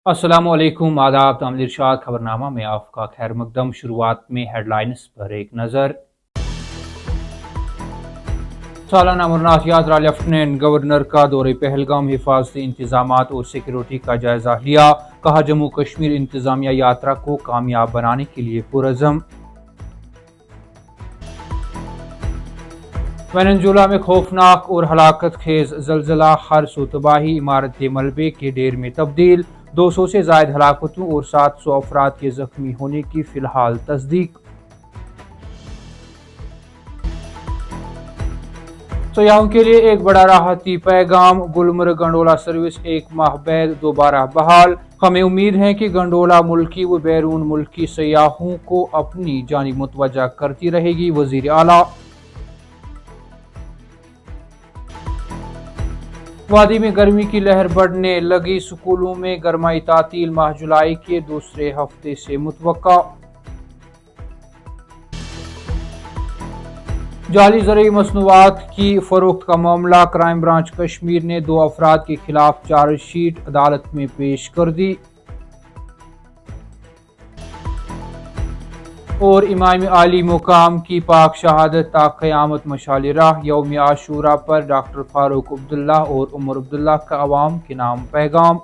अस्सलाम वालेकुम, आदाब। तामिल इरशाद खबरनामा में आपका खैर मकदम। शुरुआत में हेडलाइंस पर एक नज़र। सालाना अमरनाथ यात्रा, लेफ्टिनेंट गवर्नर का दौरे पहलगाम, हिफाजती इंतजामात और सिक्योरिटी का जायजा लिया। कहा, जम्मू कश्मीर इंतजामिया यात्रा को कामयाब बनाने के लिए पुरअज़म। वेनेजुएला में खौफनाक और हलाकत खेज जलजला, हर सू तबाही, इमारतें मलबे के ढेर में तब्दील। 200 से जायद हलाकतों और 700 अफराद के जख्मी होने की फिलहाल तस्दीक। सयाहों के लिए एक बड़ा राहती पैगाम, गुलमर्ग गंडोला सर्विस एक माह बाद दोबारा बहाल। हमें उम्मीद है कि गंडोला मुल्की व बैरून मुल्की सयाहों को अपनी जानिब मुतवज्जा करती रहेगी। वजीर आला। वादी में गर्मी की लहर बढ़ने लगी, स्कूलों में गरमाई तातील माह जुलाई के दूसरे हफ्ते से मुतवक्का। जाली ज़रई मसनूआत की फरोख्त का मामला, क्राइम ब्रांच कश्मीर ने 2 अफराद के खिलाफ चार्जशीट अदालत में पेश कर दी। और इमाम आली मुकाम की पाक शहादत ता क़यामत मशाल राह, यौम आशूरा पर डॉक्टर फारूक अब्दुल्ला और उमर अब्दुल्ला का अवाम के नाम पैगाम।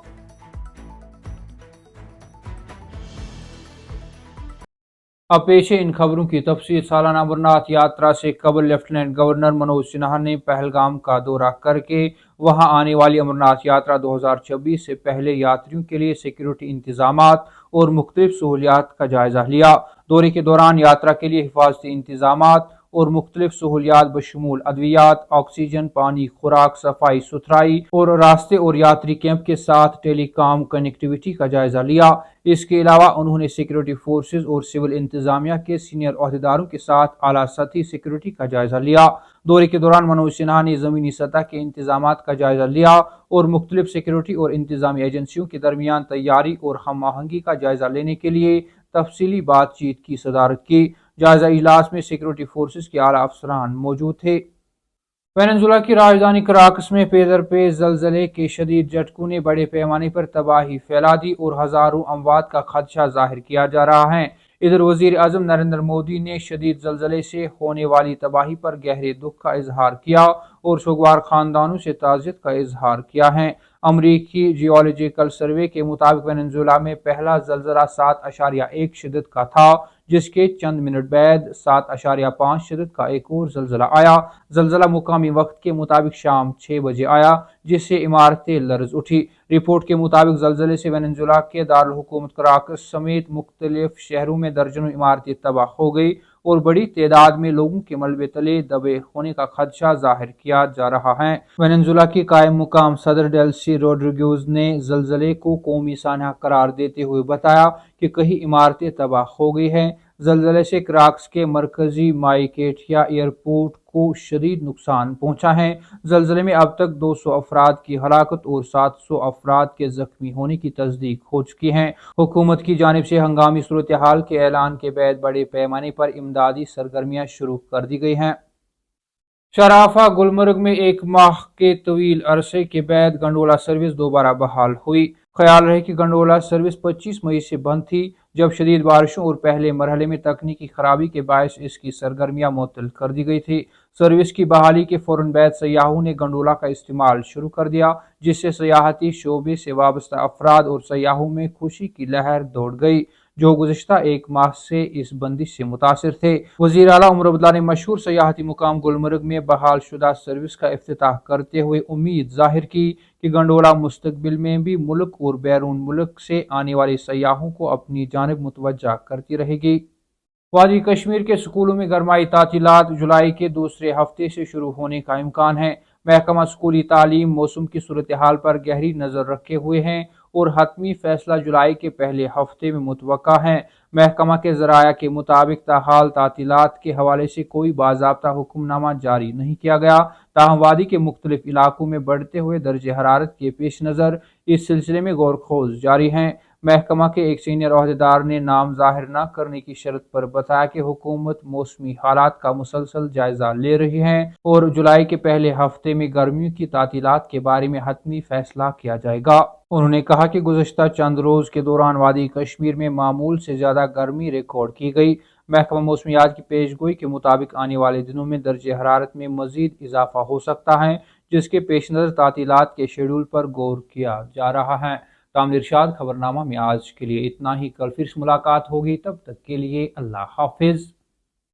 अब पेश है इन खबरों की तफसील। सालाना अमरनाथ यात्रा से कबल लेफ्टिनेंट गवर्नर मनोज सिन्हा ने पहलगाम का दौरा करके वहां आने वाली अमरनाथ यात्रा 2026 से पहले यात्रियों के लिए सिक्योरिटी इंतजामात और मुख्तलिफ सहूलियात का जायजा लिया। दौरे के दौरान यात्रा के लिए हिफाजती इंतजामात और मुख्तलिफ सहूलियात बशमूल अद्वियात, ऑक्सीजन, पानी, खुराक, सफाई सुथराई और रास्ते और यात्री कैंप के साथ टेलीकॉम कनेक्टिविटी का जायजा लिया। इसके अलावा उन्होंने सिक्योरिटी फोर्सेज और सिविल इंतजामिया के सीनियर अहदेदारों के साथ आला सतही सिक्योरिटी का जायजा लिया। दौरे के दौरान मनोज सिन्हा ने जमीनी सतह के इंतजामात का जायजा लिया और मुख्तलिफ सिक्योरिटी और इंतजामी एजेंसियों के दरमियान तैयारी और हम आहंगी का जायजा लेने के लिए तफसीली बातचीत की सदारत की। जायजा इजलास में सिक्योरिटी फोर्सेज के आला अफसरान मौजूद थे। वेनेजुएला की राजधानी कराकस में पेदरपे जलजले के शदीद झटकों ने बड़े पैमाने पर तबाही फैला दी और हजारों अमवात का खदशा जाहिर किया जा रहा है। इधर वजीर आजम नरेंद्र मोदी ने शदीद जलजले से होने वाली तबाही पर गहरे दुख का इजहार किया और सुगवार खानदानों से ताज़ियत का इजहार किया है। अमरीकी जियोलॉजिकल सर्वे के मुताबिक वेनेजुएला में पहला जलजला 7.1 शिद्दत का था, जिसके चंद मिनट बाद 7.5 शिद्दत का एक और जलजला आया। जलजला मुकामी वक्त के मुताबिक शाम 6 बजे आया, जिससे इमारतें लर्ज उठी। रिपोर्ट के मुताबिक जलजले से वेनेजुएला के दारुल हुकूमत कराकस समेत मुख्तलिफ शहरों में दर्जनों इमारतें तबाह हो गई और बड़ी तादाद में लोगों के मलबे तले दबे होने का खदशा जाहिर किया जा रहा है। वेनेजुएला की कायम मुकाम सदर डेल्सी रोड्रिगेज ने जलजले को कौमी सानहा करार देते हुए बताया कि कई इमारतें तबाह हो गई हैं। जलजले से कराकस के मरकजी माइकेटिया एयरपोर्ट को शदीद नुकसान पहुंचा है। जलजले में अब तक 200 अफराद की हलाकत और 700 अफराद के जख्मी होने की तस्दीक हो चुकी है। हुकूमत की जानिब से हंगामी सूरत हाल के ऐलान के बाद बड़े पैमाने पर इमदादी सरगर्मियां शुरू कर दी गई हैं। शराफा गुलमर्ग में एक माह के तवील अरसे के बाद गंडोला सर्विस दोबारा बहाल हुई। ख्याल रहे कि गंडोला सर्विस 25 मई से बंद थी, जब शदीद बारिशों और पहले मरहले में तकनीकी खराबी के बायस इसकी सरगर्मियां मुअत्तल कर दी गई थी। सर्विस की बहाली के फौरन बाद सयाहों ने गंडोला का इस्तेमाल शुरू कर दिया, जिससे सयाहती शोबे से वाबस्ता अफराद और सयाहों में खुशी की लहर दौड़ गई, जो गुज़िश्ता एक माह से इस बंदिश से मुतासिर थे। वज़ीर आला उमर अब्दुल्ला ने मशहूर सयाहती मुकाम गुलमर्ग में बहाल शुदा सर्विस का इफ्तिताह करते हुए उम्मीद जाहिर की कि गंडोला मुस्तकबिल में भी मुल्क और बैरून मुल्क से आने वाले सयाहों को अपनी जानिब मुतवज्जा करती रहेगी। वादी कश्मीर के स्कूलों में गरमाई तातीलात जुलाई के दूसरे हफ्ते से शुरू होने का इम्कान है। महकमा स्कूली तालीम मौसम की सूरत हाल पर गहरी नज़र रखे हुए हैं और हतमी फैसला जुलाई के पहले हफ्ते में मुतवक्का है। महकमा के ज़राया के मुताबिक ताहाल तातीलात के हवाले से कोई बाज़ाब्ता हुक्मनामा जारी नहीं किया गया, ताहम वादी के मुख्तलिफ इलाकों में बढ़ते हुए दर्ज हरारत के पेश नज़र इस सिलसिले में गौर खोज जारी हैं। محکمہ کے ایک سینئر عہدیدار نے نام ظاہر نہ کرنے کی شرط پر بتایا کہ حکومت موسمی حالات کا مسلسل جائزہ لے رہی ہے اور جولائی کے پہلے ہفتے میں گرمیوں کی تعطیلات کے بارے میں حتمی فیصلہ کیا جائے گا۔ انہوں نے کہا کہ گزشتہ چند روز کے دوران وادی کشمیر میں معمول سے زیادہ گرمی ریکارڈ کی گئی۔ محکمہ موسمیات کی پیش گوئی کے مطابق آنے والے دنوں میں درجہ حرارت میں مزید اضافہ ہو سکتا ہے، جس کے پیش نظر تعطیلات کے شیڈول پر غور کیا جا رہا ہے۔ تامل ارشاد خبرنامہ میں آج کے لیے اتنا ہی۔ کل پھر سے ملاقات ہوگی، تب تک کے لیے اللہ حافظ۔